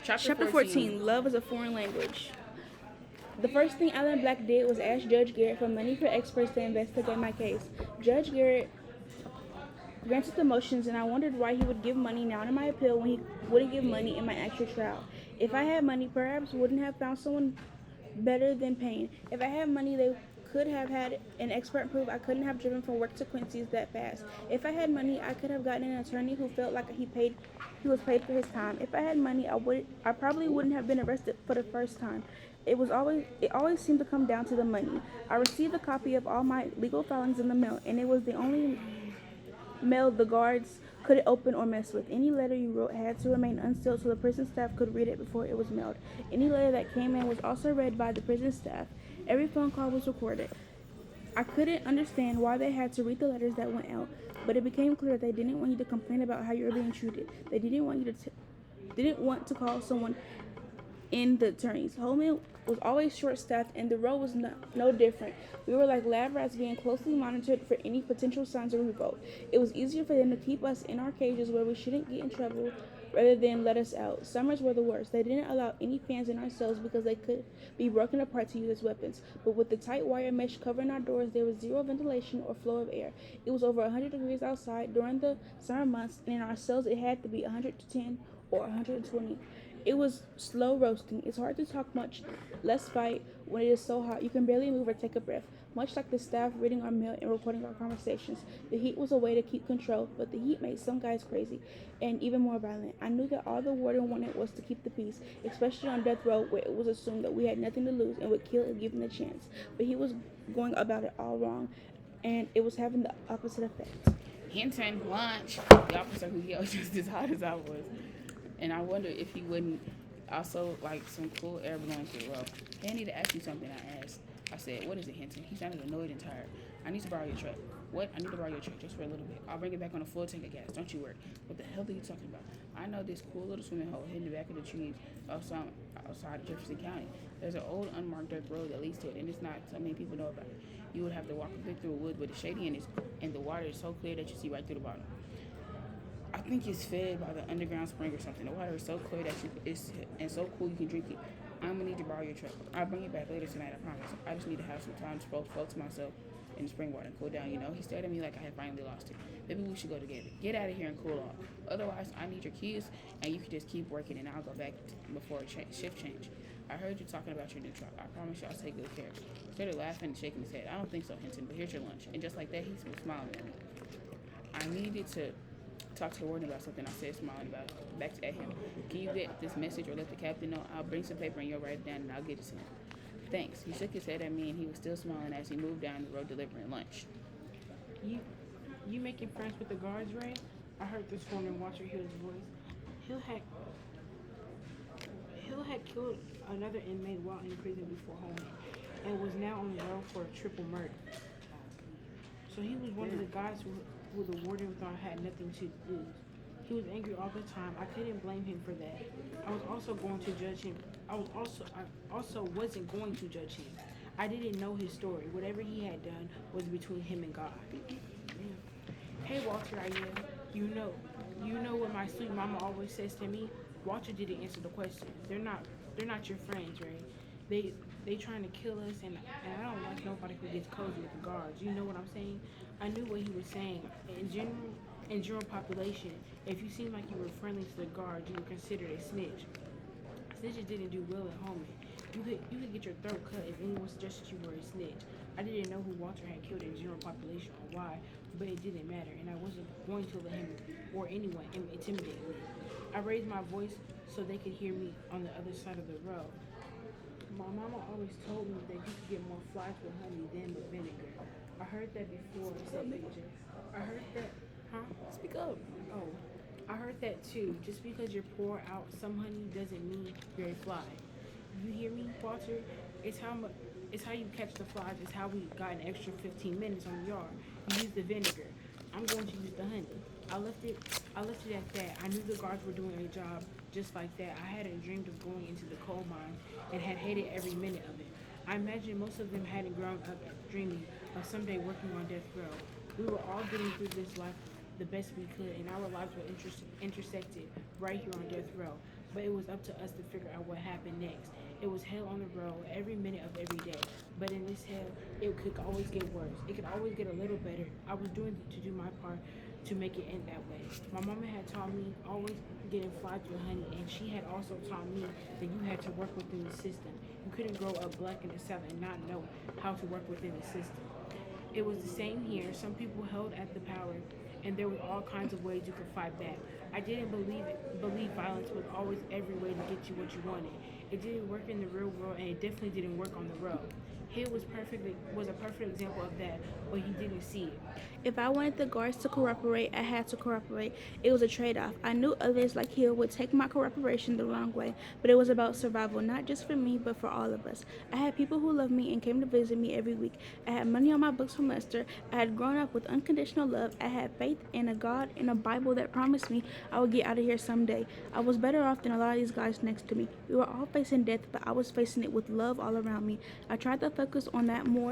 Chapter 14, Love is a Foreign Language. The first thing Alan Black did was ask Judge Garrett for money for experts to investigate my case. Judge Garrett granted the motions, and I wondered why he would give money now in my appeal when he wouldn't give money in my actual trial. If I had money, perhaps wouldn't have found someone better than Payne. If I had money, they could have had an expert prove I couldn't have driven from work to Quincy's that fast. If I had money, I could have gotten an attorney who felt like he was paid for his time. If I had money, I probably wouldn't have been arrested for the first time. It always seemed to come down to the money. I received a copy of all my legal filings in the mail, and it was the only mail the guards couldn't open or mess with. Any letter you wrote had to remain unsealed so the prison staff could read it before it was mailed. Any letter that came in was also read by the prison staff. Every phone call was recorded. I couldn't understand why they had to read the letters that went out, but it became clear that they didn't want you to complain about how you were being treated. They didn't want to call someone in the attorneys. Holman was always short-staffed, and the row was no different. We were like lab rats being closely monitored for any potential signs of revolt. It was easier for them to keep us in our cages where we shouldn't get in trouble rather than let us out. Summers were the worst. They didn't allow any fans in our cells because they could be broken apart to use as weapons. But with the tight wire mesh covering our doors, there was zero ventilation or flow of air. It was over 100 degrees outside during the summer months, and in our cells it had to be 110 or 120. It was slow roasting. It's hard to talk much, less fight when it is so hot you can barely move or take a breath. Much like the staff reading our mail and recording our conversations, the heat was a way to keep control, but the heat made some guys crazy and even more violent. I knew that all the warden wanted was to keep the peace, especially on death row where it was assumed that we had nothing to lose and would kill if given the chance. But he was going about it all wrong, and it was having the opposite effect. Hinton lunch. The officer who yelled just as hot as I was. And I wonder if he wouldn't also like some cool air blowing through the row. Hey, I need to ask you something, I asked. I said, what is it, Hinton? He sounded annoyed and tired. I need to borrow your truck. What? I need to borrow your truck just for a little bit. I'll bring it back on a full tank of gas. Don't you worry. What the hell are you talking about? I know this cool little swimming hole hidden in the back of the trees outside of Jefferson County. There's an old unmarked dirt road that leads to it, and it's not so many people know about it. You would have to walk a bit through a wood, but it's shady and the water is so clear that you see right through the bottom. I think it's fed by the underground spring or something. The water is so clear that it's and so cool you can drink it. I'm gonna need to borrow your truck. I'll bring it back later tonight, I promise. I just need to have some time to float to myself in the spring water and cool down. He stared at me like I had finally lost it. Maybe we should go together. Get out of here and cool off. Otherwise, I need your keys, and you can just keep working, and I'll go back before shift change. I heard you talking about your new truck. I promise you I'll take good care. He started laughing and shaking his head. I don't think so, Hinton, but here's your lunch. And just like that, he was smiling at me. I needed to talk to the warden about something, I said, smiling about it. Back at him. Can you get this message or let the captain know? I'll bring some paper and you'll write it down and I'll get it to him. Thanks. He shook his head at me and he was still smiling as he moved down the road delivering lunch. You making friends with the guards, Ray? I heard this morning Walter Hill's voice. Hill had killed another inmate while in prison before home and was now on the road for a triple murder. So he was one of the guys who the warden thought had nothing to lose. He was angry all the time. I couldn't blame him for that. I was also going to judge him. I also wasn't going to judge him. I didn't know his story. Whatever he had done was between him and God. Hey Walter, I yelled. You know what my sweet mama always says to me? Walter didn't answer the question. They're not your friends, Ray. They trying to kill us, and I don't like nobody who gets cozy with the guards. You know what I'm saying? I knew what he was saying. In general population, if you seem like you were friendly to the guards, you were considered a snitch. Snitches didn't do well at home. You could get your throat cut if anyone suggested you were a snitch. I didn't know who Walter had killed in general population or why, but it didn't matter, and I wasn't going to let him or anyone intimidate me. I raised my voice so they could hear me on the other side of the road. My mama always told me that you could get more flies with honey than with vinegar. I heard that before, said AJ. I heard that, huh? Speak up. Oh, I heard that too. Just because you pour out some honey doesn't mean you're a fly. You hear me, Walter? It's how you catch the flies. It's how we got an extra 15 minutes on the yard. You use the vinegar. I'm going to use the honey. I left it at that. I knew the guards were doing a job just like that. I hadn't dreamed of going into the coal mine and had hated every minute of it. I imagine most of them hadn't grown up dreaming of someday working on death row. We were all getting through this life the best we could, and our lives were intersected right here on death row. but it was up to us to figure out what happened next. It was hell on the road every minute of every day. But in this hell, it could always get worse. It could always get a little better. I was doing to do my part to make it end that way. My mama had taught me always getting fried through honey, and she had also taught me that you had to work within the system. You couldn't grow up black in the South and not know how to work within the system. It was the same here. Some people held at the power, and there were all kinds of ways you could fight back. I didn't believe violence was always every way to get you what you wanted. It didn't work in the real world, and it definitely didn't work on the road. Hill was a perfect example of that, but he didn't see it. If I wanted the guards to cooperate, I had to cooperate. It was a trade-off. I knew others like Hill would take my cooperation the wrong way, but it was about survival, not just for me, but for all of us. I had people who loved me and came to visit me every week. I had money on my books from Lester. I had grown up with unconditional love. I had faith in a God and a Bible that promised me I would get out of here someday. I was better off than a lot of these guys next to me. We were all facing death, but I was facing it with love all around me. I tried to focus on that more